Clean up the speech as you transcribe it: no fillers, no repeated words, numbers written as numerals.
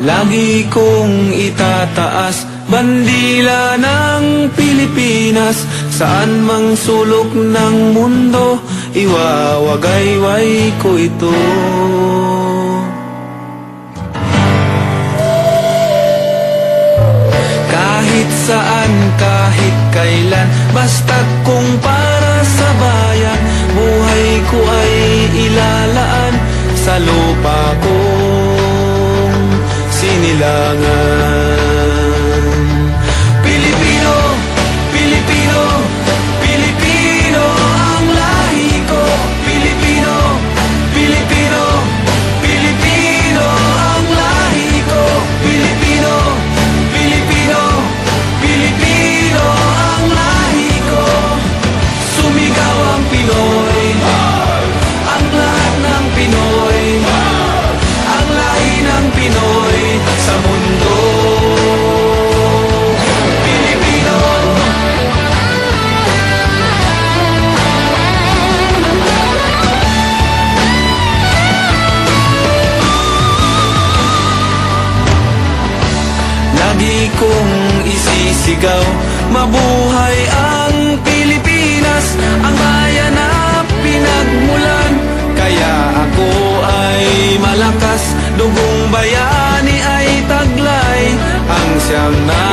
Lagi kong itataas bandila ng Pilipinas. Saan mang sulok ng mundo, iwawagayway ko ito. Kahit saan, kahit kailan, basta't kung para sa bayan, buhay ko ay ilalaan sa lupa kong sinilangan. Pilipino, Pilipino, Pilipino ang lahi ko. Pilipino, Pilipino, Pilipino ang lahi ko. Pilipino, Pilipino, Pilipino ang lahi ko. Sumigaw ang Pinoy, ang lahat ng Pinoy, ang lahi ng Pinoy sa mundo. Pilipino. Lagi kong isisigaw, mabuhay ang Pilipinas, ang bayan na pinagmulan. Kaya ako ay malakas, dugong bayani ay taglay, ang siyang na